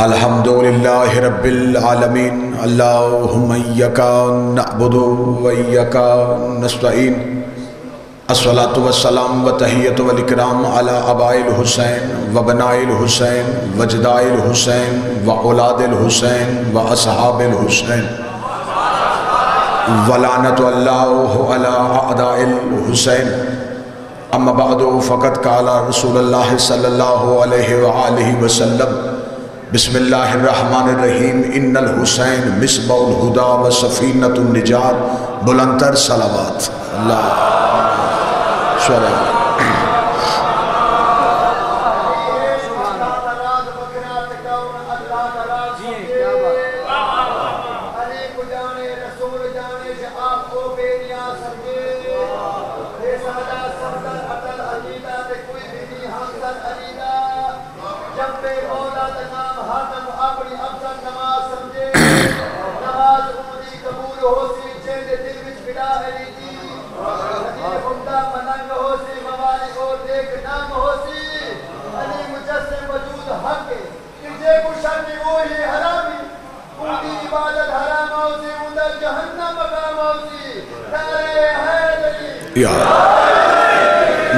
الحمدللہ رب العالمین اللہم ایاک نعبد و ایاک نستعین الصلاۃ والسلام والتحیۃ والاکرام علی آباء الحسین و بناء الحسین و جداء الحسین و اولاد الحسین و اصحاب الحسین ولعنت اللہ علی اعداء الحسین اما بعد فقد قال رسول اللہ صلی اللہ علیہ وآلہ وسلم بسم اللہ الرحمن الرحیم ان الحسین مصباح الہدی و سفینۃ النجات بلندتر صلوات اللہ صلی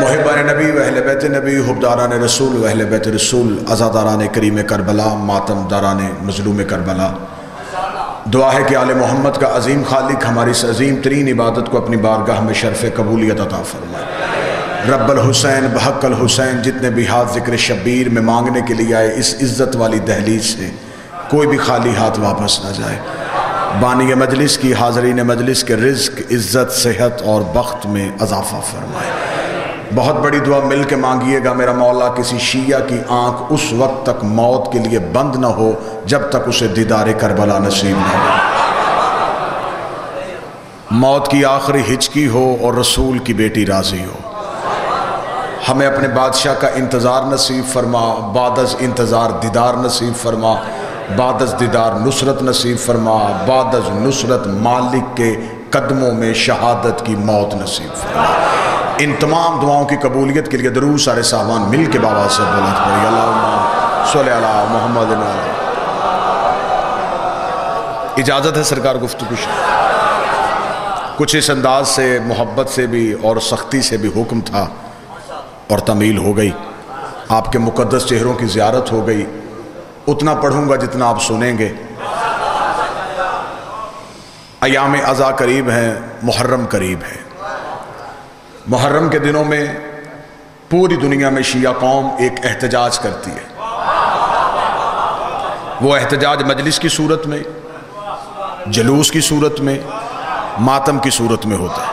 محبان نبی و اہل بیت نبی حبداران رسول و اہل بیت رسول عزاداران کریم کربلا ماتم داران مظلوم کربلا دعا ہے کہ آل محمد کا عظیم خالق ہماری اس عظیم ترین عبادت کو اپنی بارگاہ میں شرف قبولیت عطا فرمائے۔ رب الحسین بحق الحسین جتنے بھی ہاتھ ذکر شبیر میں مانگنے کے لیے آئے اس عزت والی دہلیز سے کوئی بھی خالی ہاتھ واپس نہ جائے۔ بانی مجلس کی حاضرین مجلس کے رزق عزت صحت اور بخت میں اضافہ فرمائے۔ بہت بڑی دعا مل کے مانگیے گا میرا مولا کسی شیعہ کی آنکھ اس وقت تک موت کے لیے بند نہ ہو جب تک اسے دیدار کربلا نصیب نہ ہو، موت کی آخری ہچکی ہو اور رسول کی بیٹی راضی ہو۔ ہمیں اپنے بادشاہ کا انتظار نصیب فرما، بعد از انتظار دیدار نصیب فرما، بعد از دیدار نصرت نصیب فرما، بعد از نصرت مالک کے قدموں میں شہادت کی موت نصیب فرما۔ ان تمام دعاؤں کی قبولیت کے لیے درود سارے صاحبان مل کے بابا سے بلند پڑھیں اللہم صلی علی محمد۔ اجازت ہے سرکار گفتگو کچھ اس انداز سے محبت سے بھی اور سختی سے بھی حکم تھا اور تعمیل ہو گئی، آپ کے مقدس چہروں کی زیارت ہو گئی، اتنا پڑھوں گا جتنا آپ سنیں گے۔ ایام عزا قریب ہیں، محرم قریب ہے۔ محرم کے دنوں میں پوری دنیا میں شیعہ قوم ایک احتجاج کرتی ہے۔ وہ احتجاج مجلس کی صورت میں، جلوس کی صورت میں، ماتم کی صورت میں ہوتا ہے۔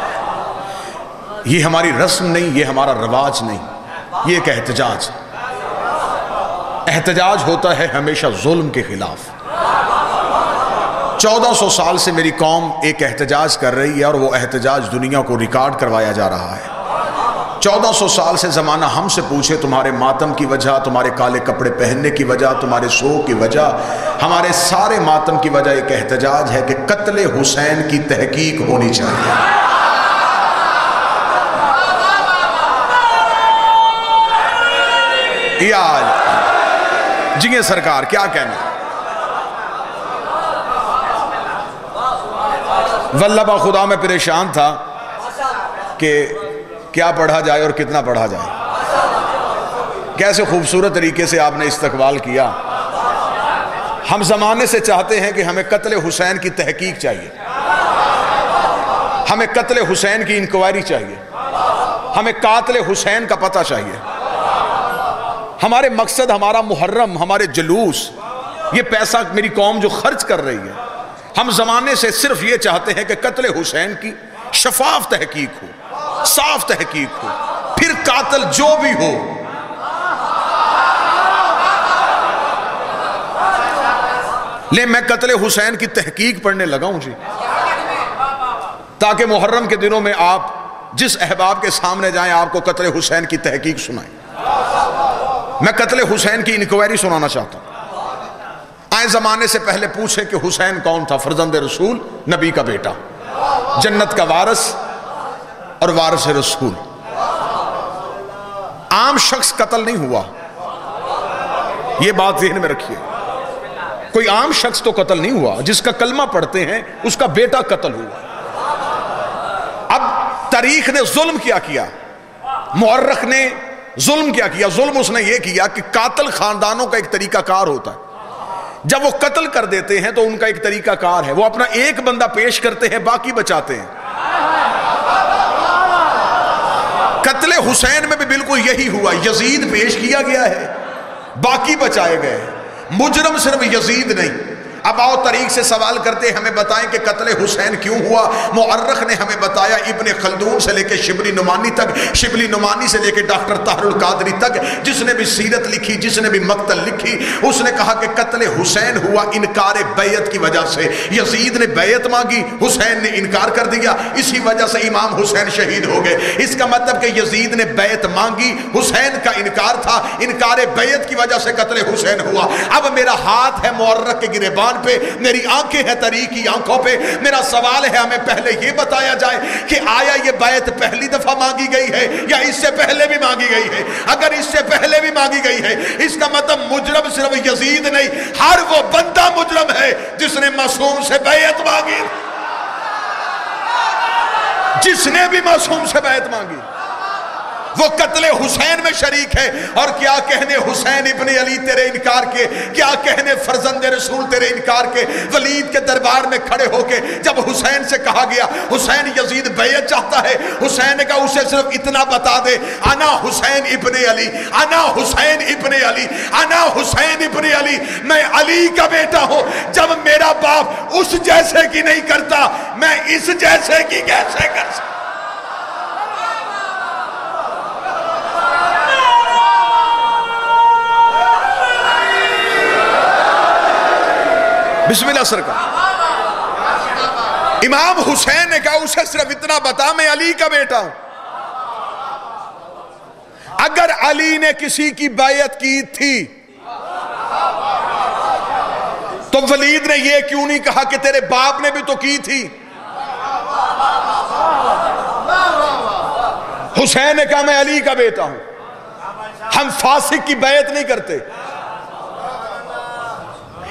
یہ ہماری رسم نہیں، یہ ہمارا رواج نہیں، یہ ایک احتجاج ہے۔ احتجاج ہوتا ہے ہمیشہ ظلم کے خلاف۔ 1400 سال سے میری قوم ایک احتجاج کر رہی ہے اور وہ احتجاج دنیا کو ریکارڈ کروایا جا رہا ہے۔ 1400 سال سے زمانہ ہم سے پوچھے تمہارے ماتم کی وجہ، تمہارے کالے کپڑے پہننے کی وجہ، تمہارے سوگ کی وجہ، ہمارے سارے ماتم کی وجہ ایک احتجاج ہے کہ قتل حسین کی تحقیق ہونی چاہیے۔ یہ آج جی سرکار کیا کہنا واللہ با خدا میں پریشان تھا کہ کیا پڑھا جائے اور کتنا پڑھا جائے۔ کیسے خوبصورت طریقے سے آپ نے استقبال کیا۔ ہم زمانے سے چاہتے ہیں کہ ہمیں قتل حسین کی تحقیق چاہیے، ہمیں قتل حسین کی انکوائری چاہیے، ہمیں قاتل حسین کا پتہ چاہیے۔ ہمارے مقصد، ہمارا محرم، ہمارے جلوس، یہ پیسہ میری قوم جو خرچ کر رہی ہے، ہم زمانے سے صرف یہ چاہتے ہیں کہ قتل حسین کی شفاف تحقیق ہو، صاف تحقیق ہو، پھر قاتل جو بھی ہو لے میں قتل حسین کی تحقیق پڑھنے لگا ہوں جی، تاکہ محرم کے دنوں میں آپ جس احباب کے سامنے جائیں آپ کو قتل حسین کی تحقیق سنائیں۔ میں قتل حسین کی انکوائری سنانا چاہتا ہوں۔ آئے زمانے سے پہلے پوچھیں کہ حسین کون تھا؟ فرزند رسول، نبی کا بیٹا، جنت کا وارث اور وارث رسول۔ عام شخص قتل نہیں ہوا، یہ بات ذہن میں رکھیے۔ کوئی عام شخص تو قتل نہیں ہوا، جس کا کلمہ پڑھتے ہیں اس کا بیٹا قتل ہوا۔ اب تاریخ نے ظلم کیا کیا، مورخ نے ظلم کیا کیا؟ ظلم اس نے یہ کیا کہ قاتل خاندانوں کا ایک طریقہ کار ہوتا ہے، جب وہ قتل کر دیتے ہیں تو ان کا ایک طریقہ کار ہے، وہ اپنا ایک بندہ پیش کرتے ہیں، باقی بچاتے ہیں۔ قتل حسین میں بھی بالکل یہی ہوا، یزید پیش کیا گیا ہے، باقی بچائے گئے، مجرم صرف یزید نہیں۔ اب آؤ تاریخ سے سوال کرتے ہمیں بتائیں کہ قتل حسین کیوں ہوا؟ مورخ نے ہمیں بتایا، ابن خلدون سے لے کے شبلی نعمانی تک، شبلی نعمانی سے لے کے ڈاکٹر طاہر القادری تک، جس نے بھی سیرت لکھی، جس نے بھی مقتل لکھی، اس نے کہا کہ قتل حسین ہوا انکار بیعت کی وجہ سے۔ یزید نے بیعت مانگی، حسین نے انکار کر دیا، اسی وجہ سے امام حسین شہید ہو گئے۔ اس کا مطلب کہ یزید نے بیعت مانگی، حسین کا انکار تھا، انکار بیعت کی وجہ سے قتل حسین ہوا۔ اب میرا ہاتھ ہے مورخ کے گریبان پہ، میری آنکھیں ہیں طریق کی آنکھوں پہ، میرا سوال ہے ہمیں پہلے یہ بتایا جائے کہ آیا یہ بیعت پہلی دفعہ مانگی گئی ہے یا اس سے پہلے بھی مانگی گئی ہے؟ اگر اس سے پہلے بھی مانگی گئی ہے، اس کا مطلب مجرم صرف یزید نہیں، ہر وہ بندہ مجرم ہے جس نے معصوم سے بیعت مانگی، جس نے بھی معصوم سے بیعت مانگی وہ قتل حسین میں شریک ہے۔ اور کیا کہنے حسین ابن علی تیرے انکار کے، کیا کہنے فرزند رسول تیرے انکار کے۔ ولید کے دربار میں کھڑے ہو کے جب حسین سے کہا گیا، حسین یزید بیعت چاہتا ہے، حسین نے کہا اسے صرف اتنا بتا دے، انا حسین ابن علی، انا حسین ابن علی، انا حسین ابن علی، میں علی کا بیٹا ہوں۔ جب میرا باپ اس جیسے کی نہیں کرتا، میں اس جیسے کی کیسے کر سکتا؟ بسم اللہ سرکار۔ امام حسین نے کہا اسے صرف اتنا بتا، میں علی کا بیٹا ہوں۔ اگر علی نے کسی کی بیعت کی تھی تو ولید نے یہ کیوں نہیں کہا کہ تیرے باپ نے بھی تو کی تھی؟ حسین نے کہا میں علی کا بیٹا ہوں، ہم فاسق کی بیعت نہیں کرتے،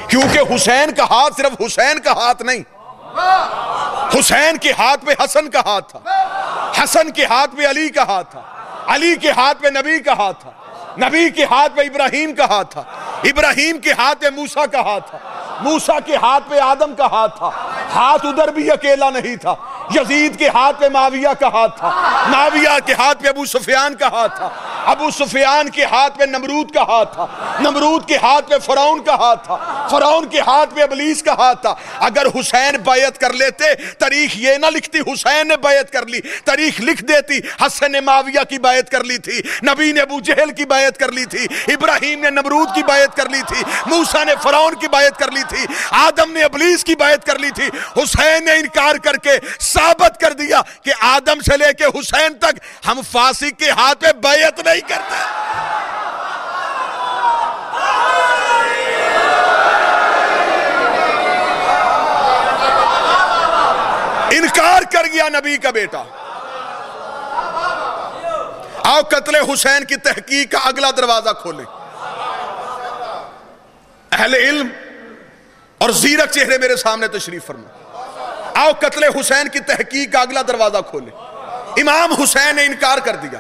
کیونکہ حسین کا ہاتھ صرف حسین کا ہاتھ نہیں، حسین کے ہاتھ پہ حسن کا ہاتھ تھا، حسن کے ہاتھ پہ علی کا ہاتھ تھا، علی کے ہاتھ پہ نبی کا ہاتھ تھا، نبی کے ہاتھ پہ ابراہیم کا ہاتھ تھا، ابراہیم کے ہاتھ پہ موسیٰ کا ہاتھ تھا، موسیٰ کے ہاتھ پہ آدم کا ہاتھ تھا۔ ہاتھ ادھر بھی اکیلا نہیں تھا، یزید کے ہاتھ پہ معاویہ کا ہاتھ تھا، معاویہ کے ہاتھ پہ ابو سفیان کا ہاتھ تھا، ابو سفیان کے ہاتھ پہ نمرود کا ہاتھ تھا، نمرود کے ہاتھ پہ فرعون کا ہاتھ تھا، فرعون کے ہاتھ پہ ابلیس کا ہاتھ تھا۔ اگر حسین بیعت کر لیتے، تاریخ یہ نہ لکھتی حسین نے بیعت کر لی، تاریخ لکھ دیتی حسن نے معاویہ کی بیعت کر لی تھی، نبی نے ابو جہل کی بیعت کر لی تھی، ابراہیم نے نمرود کی بیعت کر لی تھی، موسیٰ نے فرعون کی بیعت کر لی تھی، آدم نے ابلیس کی بیعت کر لی تھی۔ حسین نے انکار کر کے ثابت کر دیا کہ آدم سے لے کے حسین تک ہم فاسق کے ہاتھ پہ بیعت نہیں کرتے۔ انکار کر گیا نبی کا بیٹا۔ آؤ قتل حسین کی تحقیق کا اگلا دروازہ کھولیں۔ اہل علم اور زیرک چہرے میرے سامنے تشریف فرمائیں۔ آؤ قتل حسین کی تحقیق کا اگلا دروازہ کھولیں۔ امام حسین نے انکار کر دیا،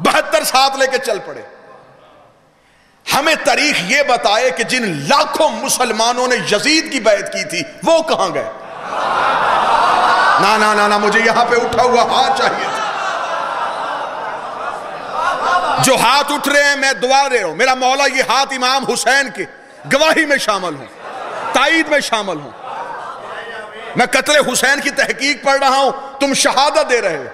72 ساتھ لے کے چل پڑے۔ ہمیں تاریخ یہ بتائے کہ جن لاکھوں مسلمانوں نے یزید کی بیعت کی تھی وہ کہاں گئے؟ نا مجھے یہاں پہ اٹھا ہوا ہاتھ چاہیے تھا۔ جو ہاتھ اٹھ رہے ہیں میں دعا دے رہا ہوں، میرا مولا یہ ہاتھ امام حسین کے گواہی میں شامل ہوں، تائید میں شامل ہوں۔ میں قتل حسین کی تحقیق پڑھ رہا ہوں، تم شہادت دے رہے ہو،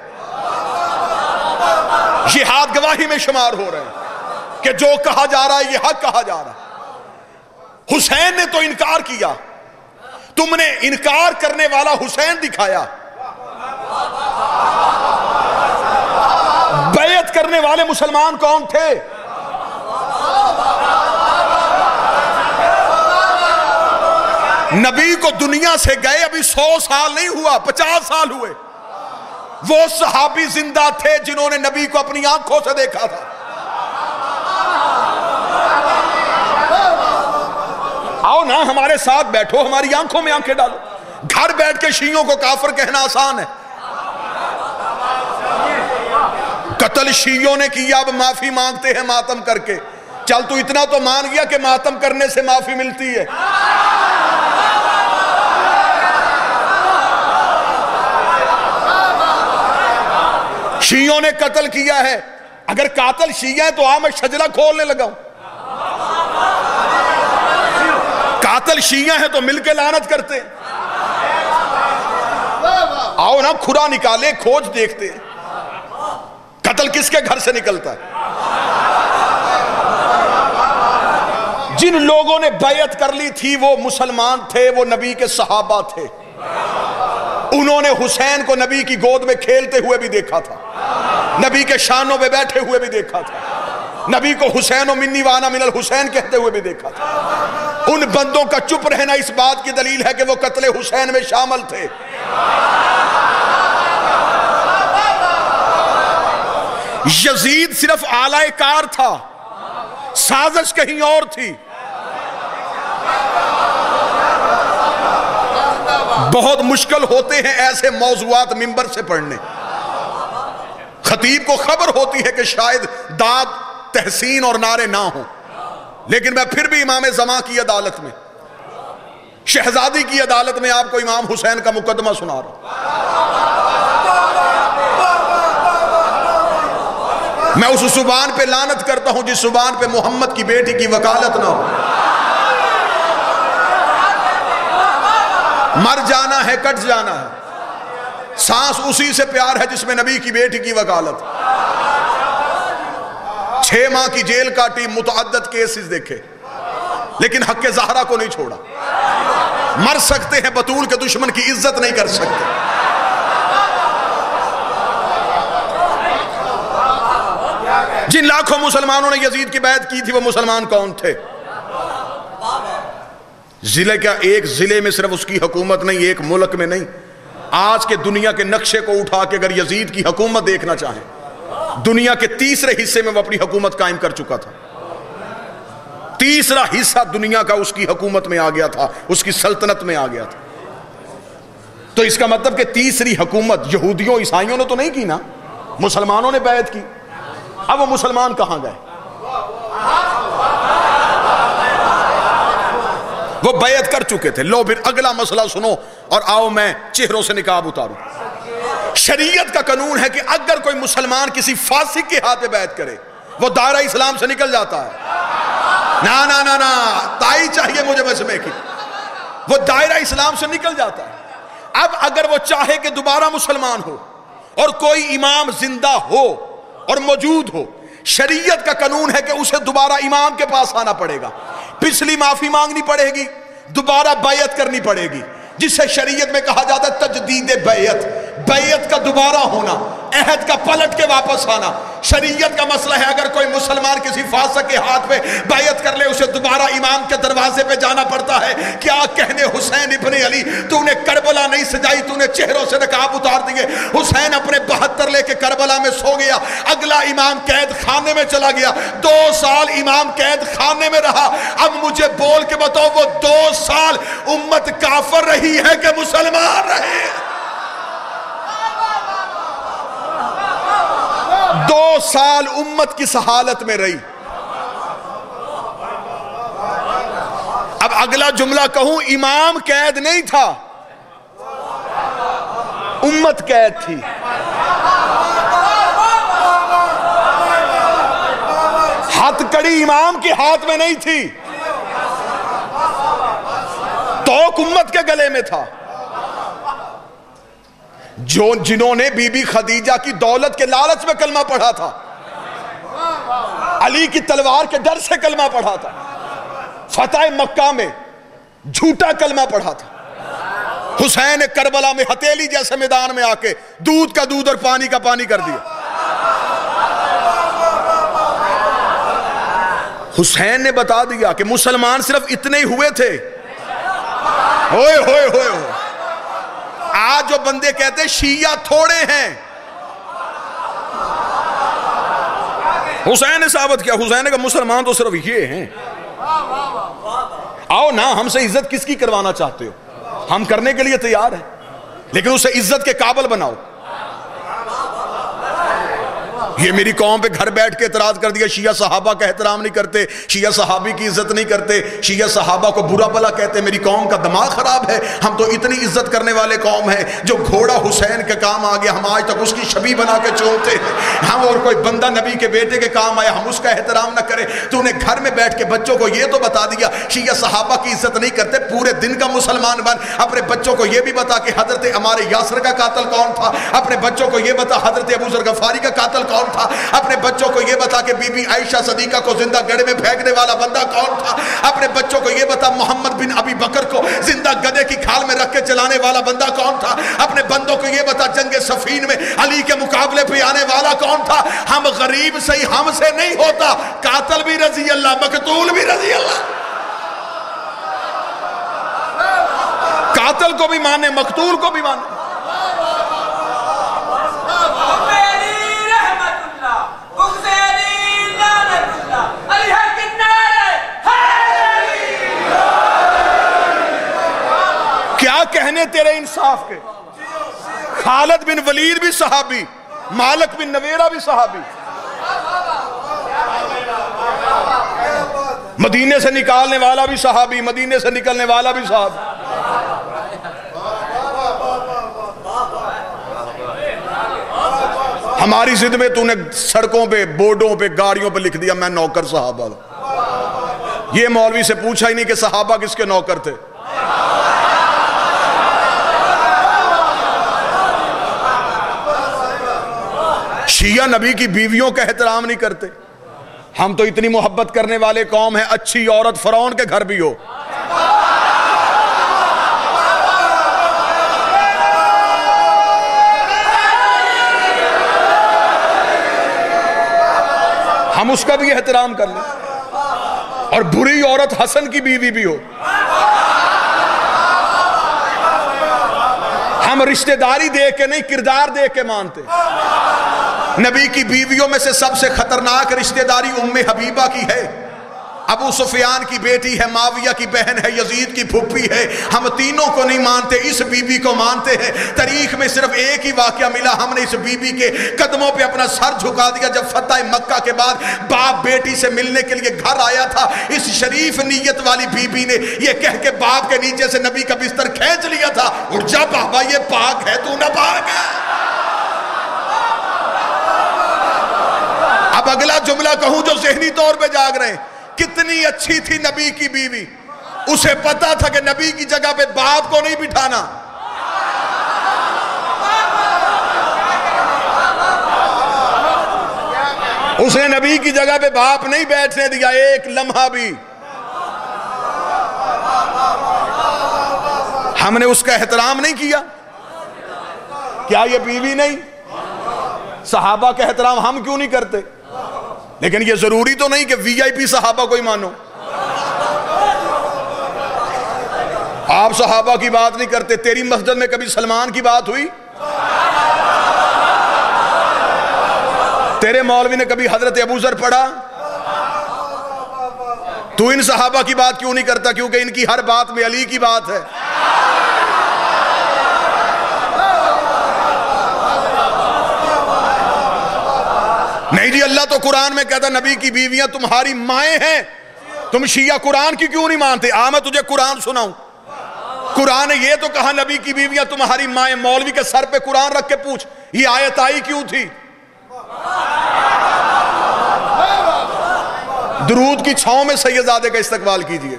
یہ ہاتھ گواہی میں شمار ہو رہے ہیں کہ جو کہا جا رہا ہے یہ حق کہا جا رہا ہے۔ حسین نے تو انکار کیا، تم نے انکار کرنے والا حسین دکھایا، بیعت کرنے والے مسلمان کون تھے؟ نبی کو دنیا سے گئے ابھی 100 سال نہیں ہوا، 50 سال ہوئے۔ وہ صحابی زندہ تھے جنہوں نے نبی کو اپنی آنکھوں سے دیکھا تھا۔ آؤ نا ہمارے ساتھ بیٹھو، ہماری آنکھوں میں آنکھیں ڈالو. گھر بیٹھ کے شیعوں کو کافر کہنا آسان ہے. قتل شیعوں نے کیا، اب معافی مانگتے ہیں ماتم کر کے. چل تو اتنا تو مان گیا کہ ماتم کرنے سے معافی ملتی ہے. شیعوں نے قتل کیا ہے، اگر قاتل شیعہ ہے تو میں شجرہ کھولنے لگا ہوں. قاتل شیعہ ہے تو مل کے لعنت کرتے. آؤ نا کھرا نکالے، کھوج دیکھتے ہیں قتل کس کے گھر سے نکلتا ہے. جن لوگوں نے بیعت کر لی تھی وہ مسلمان تھے، وہ نبی کے صحابہ تھے. انہوں نے حسین کو نبی کی گود میں کھیلتے ہوئے بھی دیکھا تھا، نبی کے شانوں پہ بیٹھے ہوئے بھی دیکھا تھا، نبی کو حسین و منی وانا من الحسین کہتے ہوئے بھی دیکھا تھا. ان بندوں کا چپ رہنا اس بات کی دلیل ہے کہ وہ قتل حسین میں شامل تھے. یزید صرف آلہ کار تھا، سازش کہیں اور تھی. بہت مشکل ہوتے ہیں ایسے موضوعات منبر سے پڑھنے. خطیب کو خبر ہوتی ہے کہ شاید داد تحسین اور نعرے نہ ہوں، لیکن میں پھر بھی امام زمان کی عدالت میں، شہزادی کی عدالت میں آپ کو امام حسین کا مقدمہ سنا رہا ہوں. میں اس زبان پہ لعنت کرتا ہوں جس زبان پہ محمد کی بیٹی کی وکالت نہ ہو. مر جانا ہے، کٹ جانا ہے. سانس اسی سے پیار ہے جس میں نبی کی بیٹی کی وکالت. 6 ماہ کی جیل کاٹی، متعدد کیسز دیکھے، لیکن حق زہرا کو نہیں چھوڑا. مر سکتے ہیں، بطول کے دشمن کی عزت نہیں کر سکتے. جن لاکھوں مسلمانوں نے یزید کی بیعت کی تھی وہ مسلمان کون تھے؟ ضلع کیا ایک ضلع میں صرف اس کی حکومت نہیں، ایک ملک میں نہیں، آج کے دنیا کے نقشے کو اٹھا کے اگر یزید کی حکومت دیکھنا چاہیں، دنیا کے تیسرے حصے میں وہ اپنی حکومت قائم کر چکا تھا. تیسرا حصہ دنیا کا اس کی حکومت میں آ گیا تھا، اس کی سلطنت میں آ گیا تھا. تو اس کا مطلب کہ تیسری حکومت یہودیوں عیسائیوں نے تو نہیں کی نا، مسلمانوں نے بیعت کی. اب وہ مسلمان کہاں گئے؟ وہ بیعت کر چکے تھے. لو پھر اگلا مسئلہ سنو اور آؤ میں چہروں سے نقاب اتاروں. شریعت کا قانون ہے کہ اگر کوئی مسلمان کسی فاسق کے ہاتھ بیعت کرے وہ دائرہ اسلام سے نکل جاتا ہے. نا نا نا نا تائی چاہیے مجھے مجمع کی. وہ دائرہ اسلام سے نکل جاتا ہے. اب اگر وہ چاہے کہ دوبارہ مسلمان ہو اور کوئی امام زندہ ہو اور موجود ہو، شریعت کا قانون ہے کہ اسے دوبارہ امام کے پاس آنا پڑے گا، پچھلی معافی مانگنی پڑے گی، دوبارہ بیعت کرنی پڑے گی، جسے شریعت میں کہا جاتا ہے تجدید بیعت. بیعت کا دوبارہ ہونا، عہد کا پلٹ کے واپس آنا. شریعت کا مسئلہ ہے اگر کوئی مسلمان کسی فاسق کے ہاتھ پہ بیعت کر لے اسے دوبارہ امام کے دروازے پہ جانا پڑتا ہے. کیا کہنے حسین ابن علی، تو نے کربلا نہیں سجائی، تو نے چہروں سے نقاب اتار دیے. حسین اپنے 72 لے کے کربلا میں سو گیا. اگلا امام قید خانے میں چلا گیا. 2 سال امام قید خانے میں رہا. اب مجھے بول کے بتاؤ وہ 2 سال امت کافر رہی ہے کہ مسلمان رہے؟ 2 سال امت کس حالت میں رہی؟ اب اگلا جملہ کہوں، امام قید نہیں تھا، امت قید تھی. ہاتھ کڑی امام کے ہاتھ میں نہیں تھی، توق امت کے گلے میں تھا. جنہوں نے بی بی خدیجہ کی دولت کے لالچ میں کلمہ پڑھا تھا، علی کی تلوار کے ڈر سے کلمہ پڑھا تھا، فتح مکہ میں جھوٹا کلمہ پڑھا تھا، حسین کربلا میں ہتیلی جیسے میدان میں آ کے دودھ کا دودھ اور پانی کا پانی کر دیا. حسین نے بتا دیا کہ مسلمان صرف اتنے ہی ہوئے تھے. ہوئے ہوئے ہوئے ہوئے. آج جو بندے کہتے ہیں شیعہ تھوڑے ہیں، حسین نے ثابت کیا. حسین نے کہا مسلمان تو صرف یہ ہیں. آؤ نا، ہم سے عزت کس کی کروانا چاہتے ہو؟ ہم کرنے کے لیے تیار ہیں، لیکن اسے عزت کے قابل بناؤ۔ یہ میری قوم پہ گھر بیٹھ کے اعتراض کر دیا، شیعہ صحابہ کا احترام نہیں کرتے، شیعہ صحابی کی عزت نہیں کرتے، شیعہ صحابہ کو برا بھلا کہتے۔ میری قوم کا دماغ خراب ہے، ہم تو اتنی عزت کرنے والے قوم ہیں، جو گھوڑا حسین کے کام آ گیا ہم آج تک اس کی شبیہ بنا کے چومتے ہیں۔ ہم اور کوئی بندہ نبی کے بیٹے کے کام آیا ہم اس کا احترام نہ کرے۔ تو انہیں گھر میں بیٹھ کے بچوں کو یہ تو بتا دیا شیعہ صحابہ کی عزت نہیں کرتے، پورے دن کا مسلمان بن۔ اپنے بچوں کو یہ بھی بتا کہ حضرت عمار یاسر کا قاتل کون تھا، اپنے بچوں کو یہ بتا حضرت ابو ذر غفاری کا قاتل کون تھا، اپنے بچوں کو یہ بتا کہ بی بی عائشہ صدیقہ کو زندہ گڑھے میں پھینکنے والا بندہ کون تھا، اپنے بچوں کو یہ بتا محمد بن ابی بکر کو زندہ گدھے کی کھال میں رکھ کے چلانے والا بندہ کون تھا، اپنے بندوں کو یہ بتا جنگ صفین میں علی کے مقابلے پہ آنے والا کون تھا۔ ہم غریب سے ہم سے نہیں ہوتا، قاتل بھی رضی اللہ، مقتول بھی رضی اللہ، قاتل کو بھی مانے مقتول کو بھی مانے۔ کیا کہنے تیرے انصاف کے، خالد بن ولید بھی صحابی، مالک بن نویرہ بھی صحابی، مدینے سے نکالنے والا بھی صحابی، مدینے سے نکلنے والا بھی صحابی۔ ہماری ضد میں تو نے سڑکوں پہ بورڈوں پہ گاڑیوں پہ لکھ دیا میں نوکر صحابہ۔ یہ مولوی سے پوچھا ہی نہیں کہ صحابہ کس کے نوکر تھے۔ شیعہ نبی کی بیویوں کا احترام نہیں کرتے۔ ہم تو اتنی محبت کرنے والے قوم ہیں، اچھی عورت فرعون کے گھر بھی ہو۔ ہم اس کا بھی احترام کر لیں، اور بری عورت حسن کی بیوی بھی ہو۔ ہم رشتہ داری دیکھ کے نہیں، کردار دیکھ کے مانتے۔ نبی کی بیویوں میں سے سب سے خطرناک رشتہ داری ام حبیبہ کی ہے، ابو سفیان کی بیٹی ہے، معاویہ کی بہن ہے، یزید کی پھپھی ہے۔ ہم تینوں کو نہیں مانتے، اس بی بی کو مانتے ہیں۔ تاریخ میں صرف ایک ہی واقعہ ملا، ہم نے اس بی بی کے قدموں پہ اپنا سر جھکا دیا جب فتح مکہ کے بعد باپ بیٹی سے ملنے کے لیے گھر آیا تھا۔ اس شریف نیت والی بی بی نے یہ کہہ کے باپ کے نیچے سے نبی کا بستر کھینچ لیا تھا، اٹھ جا بابا یہ پاک ہے، تو نہ پاک ہے۔ اب اگلا جملہ کہوں جو ذہنی طور پہ جاگ رہے ہیں، کتنی اچھی تھی نبی کی بیوی، اسے پتا تھا کہ نبی کی جگہ پہ باپ کو نہیں بٹھانا۔ اس نے نبی کی جگہ پہ باپ نہیں بیٹھنے دیا ایک لمحہ بھی۔ ہم نے اس کا احترام نہیں کیا، کیا یہ بیوی نہیں؟ صحابہ کا احترام ہم کیوں نہیں کرتے؟ لیکن یہ ضروری تو نہیں کہ وی آئی پی صحابہ کو ہی مانو۔ آپ صحابہ کی بات نہیں کرتے، تیری مسجد میں کبھی سلمان کی بات ہوئی؟ تیرے مولوی نے کبھی حضرت ابو ذر پڑھا؟ تو ان صحابہ کی بات کیوں نہیں کرتا؟ کیونکہ ان کی ہر بات میں علی کی بات ہے۔ نہیں جی، اللہ تو قرآن میں کہتا نبی کی بیویاں تمہاری مائیں ہیں، تم شیعہ قرآن کی کیوں نہیں مانتے؟ میں تجھے قرآن سناؤں، قرآن نے یہ تو کہا نبی کی بیویاں تمہاری مائیں۔ مولوی کے سر پہ قرآن رکھ کے پوچھ یہ آیت آئی کیوں تھی؟ درود کی چھاؤں میں سیدزادے کا استقبال کیجئے۔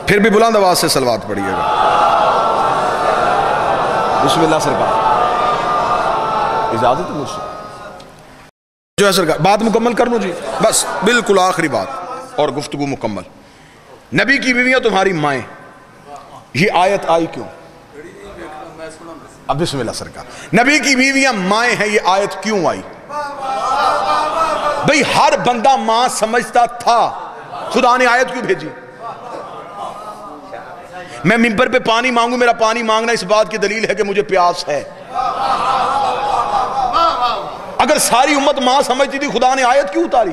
پھر بھی بلند آواز سے صلوات پڑھیے گا۔ بسم اللہ سرکار، اجازت ہے مجھ سے جو ہے سرکار، بات مکمل کر لوں جی، بس بالکل آخری بات اور گفتگو مکمل۔ نبی کی بیویاں تمہاری مائیں، یہ آیت آئی کیوں؟ اب بسم اللہ سرکار، نبی کی بیویاں مائیں ہیں، یہ آیت کیوں آئی؟ بھئی ہر بندہ ماں سمجھتا تھا، خدا نے آیت کیوں بھیجی؟ میں ممبر پہ پانی مانگوں، میرا پانی مانگنا اس بات کی دلیل ہے کہ مجھے پیاس ہے۔ اگر ساری امت ماں سمجھتی تھی خدا نے آیت کیوں اتاری؟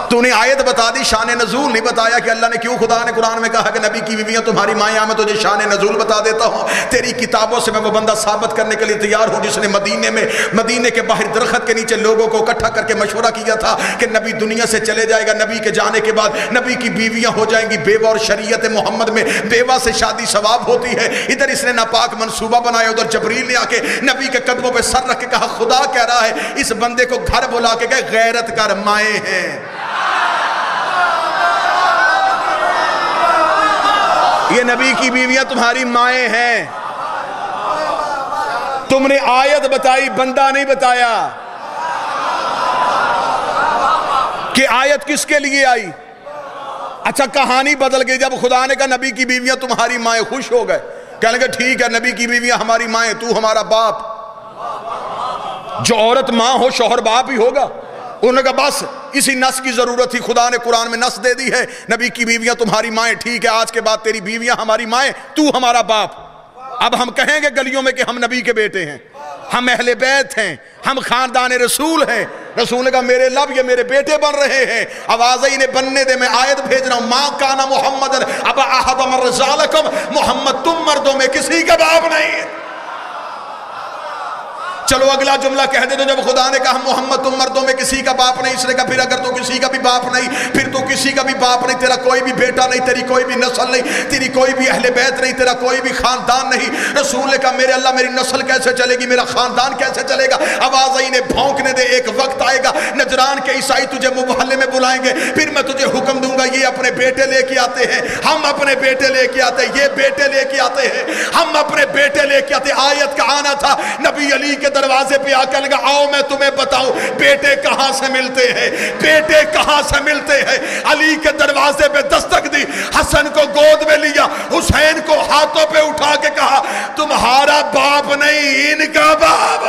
تو انہیں آیت بتا دی، شان نزول نہیں بتایا کہ اللہ نے کیوں خدا نے قرآن میں کہا کہ نبی کی بیویاں تمہاری مائیں ہیں۔ میں تجھے شان نزول بتا دیتا ہوں، تیری کتابوں سے میں وہ بندہ ثابت کرنے کے لیے تیار ہوں جس نے مدینے کے باہر درخت کے نیچے لوگوں کو اکٹھا کر کے مشورہ کیا تھا کہ نبی دنیا سے چلے جائے گا، نبی کے جانے کے بعد نبی کی بیویاں ہو جائیں گی بیوہ، اور شریعت محمد میں بیوہ سے شادی ثواب ہوتی ہے۔ ادھر اس نے ناپاک منصوبہ بنایا، ادھر جبریل نے آ کے نبی کے قدموں پہ سر رکھ کے کہا خدا کہہ رہا ہے اس بندے کو گھر بلا کے کہ غیرت کر، مائیں ہیں۔ یہ نبی کی بیویاں تمہاری مائیں ہیں۔ تم نے آیت بتائی، بندہ نہیں بتایا کہ آیت کس کے لیے آئی۔ اچھا کہانی بدل گئی جب خدا نے کہا نبی کی بیویاں تمہاری مائیں، خوش ہو گئے، کہنے لگے ٹھیک ہے نبی کی بیویاں ہماری مائیں، تو ہمارا باپ۔ جو عورت ماں ہو شوہر باپ ہی ہوگا۔ انہوں نے کہا بس اسی نس کی ضرورت تھی، خدا نے قرآن میں نس دے دی ہے، نبی کی بیویاں تمہاری مائیں، ٹھیک ہے آج کے بعد تیری بیویاں ہماری مائیں، تو ہمارا باپ۔ اب ہم کہیں گے گلیوں میں کہ ہم نبی کے بیٹے ہیں، ہم اہل بیت ہیں، ہم خاندان رسول ہیں۔ رسول نے کہا میرے لب یہ میرے بیٹے بن رہے ہیں، آواز انہیں بننے دے، میں آیت بھیج رہا ہوں، ما کانا محمد ابا احد من رجالکم، محمد تم مردوں میں کسی کا باپ نہیں ہے۔ چلو اگلا جملہ کہہ دے، تو جب خدا نے کہا محمد تم مردوں میں کسی کا باپ نہیں، اس نے کہا پھر اگر تو کسی کا بھی باپ نہیں، پھر تو کسی کا بھی باپ نہیں، تیرا کوئی بھی بیٹا نہیں، تیری کوئی بھی نسل نہیں، تیری کوئی بھی اہل بیت نہیں، تیرا کوئی بھی خاندان نہیں۔ رسول نے کہا میرے اللہ میری نسل کیسے چلے گی، میرا خاندان کیسے چلے گا؟ آواز آئی نے بھونکنے دے، ایک وقت آئے گا نجران کے عیسائی تجھے محلے میں بلائیں گے، پھر میں تجھے حکم دوں گا یہ اپنے بیٹے لے کے آتے ہیں، ہم اپنے بیٹے لے کے آتے ہیں، یہ بیٹے لے کے آتے ہیں، ہم اپنے بیٹے لے کے آتے ہیں۔ آیت کا آنا تھا، نبی علی کے دروازے پہ آ کے لگا آؤ میں تمہیں بتاؤں بیٹے کہاں سے ملتے ہیں، بیٹے کہاں سے ملتے ہیں۔ علی کے دروازے پہ دستک دی، حسن کو گود میں لیا، حسین کو ہاتھوں پہ اٹھا کے کہا تمہارا باپ نہیں ان کا باپ۔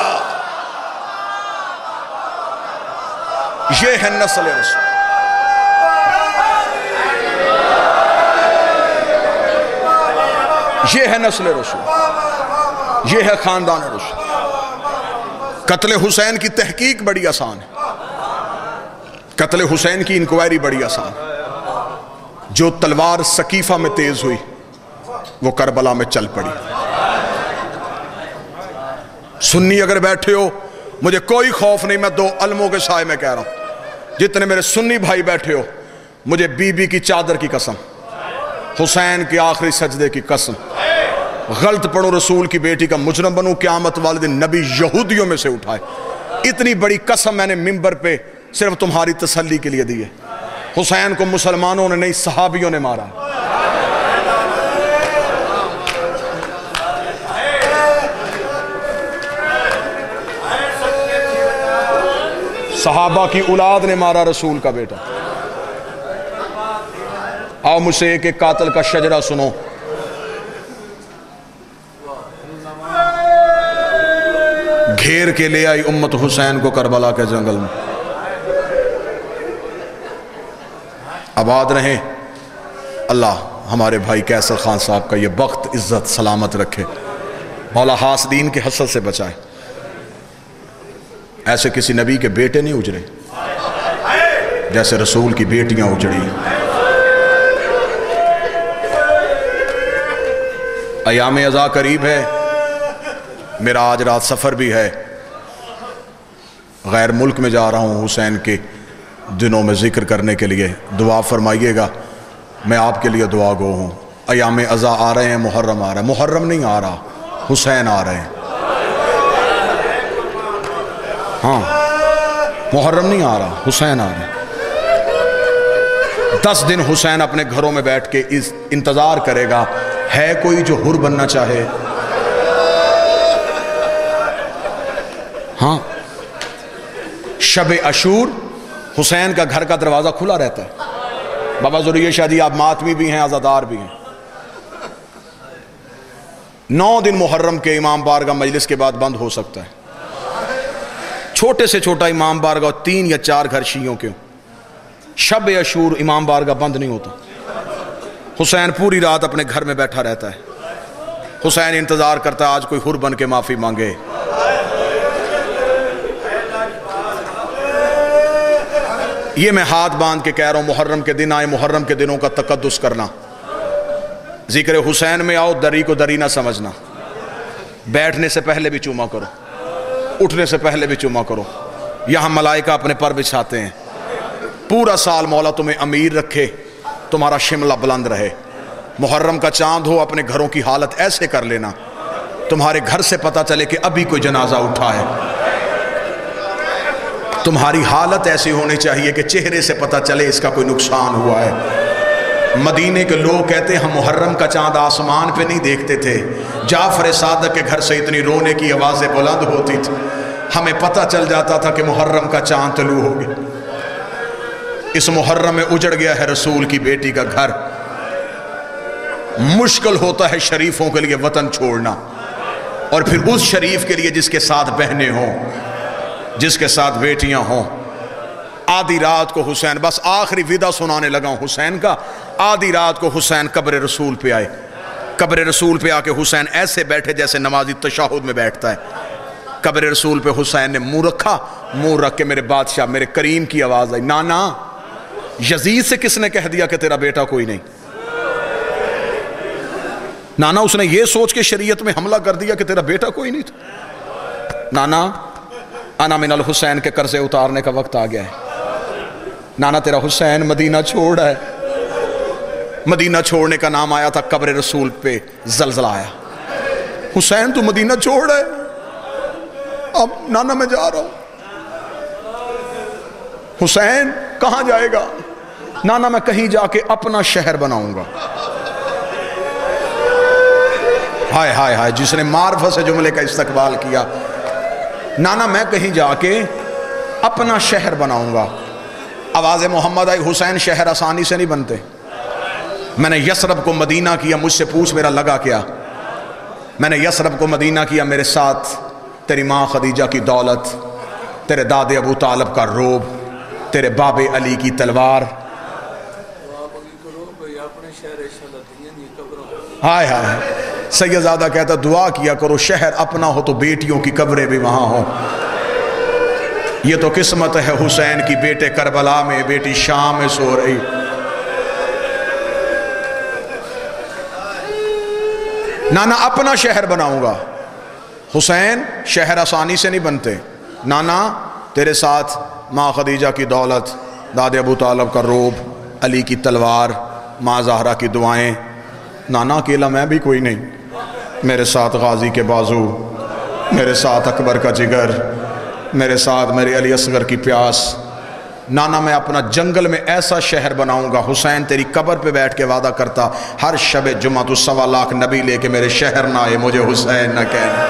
یہ ہے نسل رسول، یہ ہے نسل رسول، یہ ہے خاندان رسول۔ قتل حسین کی تحقیق بڑی آسان ہے، قتل حسین کی انکوائری بڑی آسان ہے۔ جو تلوار سقیفہ میں تیز ہوئی وہ کربلا میں چل پڑی۔ سنی اگر بیٹھے ہو مجھے کوئی خوف نہیں، میں دو علموں کے سائے میں کہہ رہا ہوں، جتنے میرے سنی بھائی بیٹھے ہو، مجھے بی بی کی چادر کی قسم، حسین کے آخری سجدے کی قسم، غلط پڑھو رسول کی بیٹی کا مجرم بنو، قیامت والے دن نبی یہودیوں میں سے اٹھائے۔ اتنی بڑی قسم میں نے منبر پہ صرف تمہاری تسلی کے لیے دی ہے۔ حسین کو مسلمانوں نے نہیں صحابیوں نے مارا۔ صحابہ کی اولاد نے مارا رسول کا بیٹا۔ آؤ مجھ سے ایک ایک قاتل کا شجرہ سنو۔ گھیر کے لے آئی امت حسین کو کربلا کے جنگل میں۔ آباد رہیں، اللہ ہمارے بھائی کیسر خان صاحب کا یہ بخت عزت سلامت رکھے، مولا حاسدین کے حسد سے بچائے۔ ایسے کسی نبی کے بیٹے نہیں اجڑے جیسے رسول کی بیٹیاں اجڑی۔ ایام عزا قریب ہے، میرا آج رات سفر بھی ہے، غیر ملک میں جا رہا ہوں حسین کے دنوں میں ذکر کرنے کے لیے، دعا فرمائیے گا، میں آپ کے لیے دعا گو ہوں۔ ایام عزا آ رہے ہیں، محرم آ رہا ہے، محرم نہیں آ رہا، حسین آ رہے ہیں۔ ہاں محرم نہیں آ رہا، حسین آ رہے ہیں۔ 10 دن حسین اپنے گھروں میں بیٹھ کے انتظار کرے گا، ہے کوئی جو حر بننا چاہے؟ ہاں شب عاشور حسین کا گھر کا دروازہ کھلا رہتا ہے۔ بابا ضروری شاہ جی آپ ماتمی بھی ہیں، عزادار بھی ہیں۔ 9 دن محرم کے امام بارگاہ مجلس کے بعد بند ہو سکتا ہے، چھوٹے سے چھوٹا امام بارگاہ 3 یا 4 گھر شیعوں کے، شب عاشور امام بارگاہ بند نہیں ہوتا۔ حسین پوری رات اپنے گھر میں بیٹھا رہتا ہے، حسین انتظار کرتا ہے آج کوئی حر بن کے معافی مانگے۔ یہ میں ہاتھ باندھ کے کہہ رہا ہوں، محرم کے دن آئے، محرم کے دنوں کا تقدس کرنا. ذکر حسین میں آؤ، دری کو دری نہ سمجھنا. بیٹھنے سے پہلے بھی چوما کرو، اٹھنے سے پہلے بھی چوما کرو. یہاں ملائکہ اپنے پر بچھاتے ہیں. پورا سال مولا تمہیں امیر رکھے، تمہارا شملہ بلند رہے. محرم کا چاند ہو، اپنے گھروں کی حالت ایسے کر لینا تمہارے گھر سے پتہ چلے کہ ابھی کوئی جنازہ اٹھا ہے. تمہاری حالت ایسی ہونی چاہیے کہ چہرے سے پتہ چلے اس کا کوئی نقصان ہوا ہے. مدینے کے لوگ کہتے ہیں ہم محرم کا چاند آسمان پہ نہیں دیکھتے تھے، جعفر صادق کے گھر سے اتنی رونے کی آوازیں بلند ہوتی تھی، ہمیں پتہ چل جاتا تھا کہ محرم کا چاند طلوع ہو گیا. اس محرم میں اجڑ گیا ہے رسول کی بیٹی کا گھر. مشکل ہوتا ہے شریفوں کے لیے وطن چھوڑنا، اور پھر اس شریف کے لیے جس کے ساتھ بہنیں ہوں، جس کے ساتھ بیٹیاں ہوں. آدھی رات کو حسین، بس آخری ودا سنانے لگا ہوں حسین کا. آدھی رات کو حسین قبر رسول پہ آئے. قبر رسول پہ آ کے حسین ایسے بیٹھے جیسے نمازی تشہد میں بیٹھتا ہے. قبر رسول پہ حسین نے منہ رکھا. منہ رکھ کے میرے بادشاہ، میرے کریم کی آواز آئی، نانا یزید سے کس نے کہہ دیا کہ تیرا بیٹا کوئی نہیں؟ نانا اس نے یہ سوچ کے شریعت میں حملہ کر دیا کہ تیرا بیٹا کوئی نہیں تھا؟ نانا انا من الحسین کے قرضے اتارنے کا وقت آ گیا ہے. نانا تیرا حسین مدینہ چھوڑ ہے. مدینہ چھوڑنے کا نام آیا تھا، قبر رسول پہ زلزلہ آیا. حسین تو مدینہ چھوڑ ہے. اب نانا میں جا رہا ہوں. حسین کہاں جائے گا؟ نانا میں کہیں جا کے اپنا شہر بناؤں گا. ہائے ہائے ہائے، جس نے معرفت سے جملے کا استقبال کیا. نانا میں کہیں جا کے اپنا شہر بناؤں گا. آواز محمد آئی، حسین شہر آسانی سے نہیں بنتے. میں نے یثرب کو مدینہ کیا، مجھ سے پوچھ میرا لگا کیا. میں نے یثرب کو مدینہ کیا، میرے ساتھ تیری ماں خدیجہ کی دولت، تیرے دادے ابو طالب کا روب، تیرے باب علی کی تلوار. ہائے ہائے، سیدزادہ کہتا دعا کیا کرو شہر اپنا ہو تو بیٹیوں کی قبریں بھی وہاں ہوں. یہ تو قسمت ہے حسین کی، بیٹے کربلا میں، بیٹی شام میں سو رہی. نانا اپنا شہر بناؤں گا. حسین شہر آسانی سے نہیں بنتے. نانا تیرے ساتھ ماں خدیجہ کی دولت، دادے ابو طالب کا روب، علی کی تلوار، ماں زہرا کی دعائیں. نانا اکیلا میں بھی کوئی نہیں، میرے ساتھ غازی کے بازو، میرے ساتھ اکبر کا جگر، میرے ساتھ میرے علی اصغر کی پیاس. نانا میں اپنا جنگل میں ایسا شہر بناؤں گا. حسین تیری قبر پہ بیٹھ کے وعدہ کرتا، ہر شب جمعہ تو 1.25 لاکھ نبی لے کے میرے شہر نہ آئے، مجھے حسین نہ کہنا.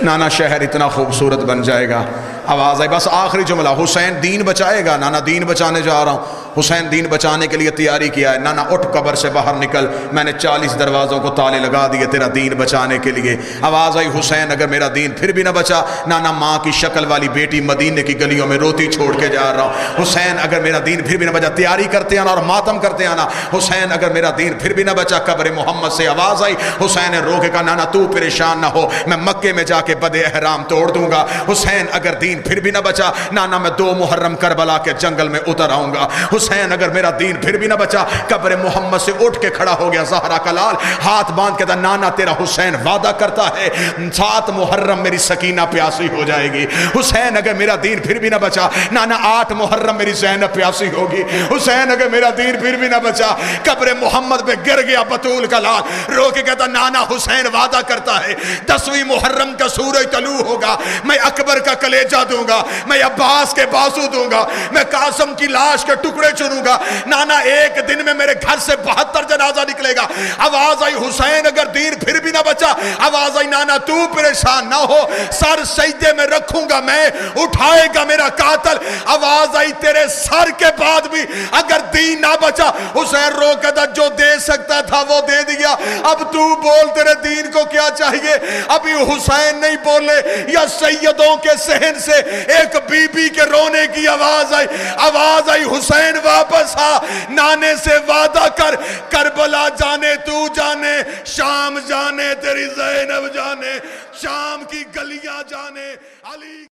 نانا شہر اتنا خوبصورت بن جائے گا. آواز آئی، بس آخری جملہ، حسین دین بچائے گا. نانا دین بچانے جا رہا ہوں. حسین دین بچانے کے لیے تیاری کیا ہے. نانا اٹھ قبر سے باہر نکل، میں نے 40 دروازوں کو تالے لگا دیے تیرا دین بچانے کے لیے. آواز آئی، حسین اگر میرا دین پھر بھی نہ بچا، نانا ماں کی شکل والی بیٹی مدینے کی گلیوں میں روتی چھوڑ کے جا رہا ہوں. حسین اگر میرا دین پھر بھی نہ بچا، تیاری کرتے آنا اور ماتم کرتے آنا. حسین اگر میرا دین پھر بھی نہ بچا، قبر محمد سے آواز آئی. حسین نے رو کے کہا، نانا تو پریشان نہ ہو، میں مکے میں جا کے بدِ احرام توڑ دوں گا. حسین اگر دین پھر بھی نہ بچا، نانا میں 2 محرم کربلا کے جنگل میں اتر آؤں گا. حسین اگر میرا دین پھر بھی نہ بچا، قبر محمد سے اٹھ کے کھڑا ہو گیا زہرا کا لال، ہاتھ باندھ کے کہا، نانا تیرا حسین وعدہ کرتا ہے 7 محرم میری سکینہ پیاسی ہو جائے گی. حسین اگر میرا دین پھر بھی نہ بچا، نانا 8 محرم میری زینب پیاسی ہوگی. حسین اگر میرا دین پھر بھی نہ بچا، قبر محمد پہ گر گیا بطول کا لال، رو کے کہتا، نانا حسین وعدہ کرتا ہے 10ویں محرم کا سورج طلوع ہوگا، میں اکبر کا کلیجہ دوں گا، میں عباس کے بازو دوں گا، میں قاسم کی لاش کے ٹکڑے چنوں گا. نانا ایک دن میں میرے گھر سے 72 جنازہ نکلے گا. آواز آئی، حسین اگر دین پھر بھی نہ بچا. آواز آئی، نانا تو پریشان نہ ہو، سر سجدے میں رکھوں گا میں، اٹھائے گا میرا قاتل. آواز آئی، تیرے سر کے بعد بھی اگر دین نہ بچا. حسین رو کے تھا، جو دے سکتا تھا وہ دے دیا، اب تو بول تیرے دین کو کیا چاہیے. ابھی حسین نہیں بولے، یا سیدوں کے صحن سے ایک بی بی کے رونے کی آواز آئی. آواز آئی، حسین واپس آ، نانے سے وعدہ کر، کربلا جانے تو جانے، شام جانے تیری زینب جانے، شام کی گلیاں جانے، علی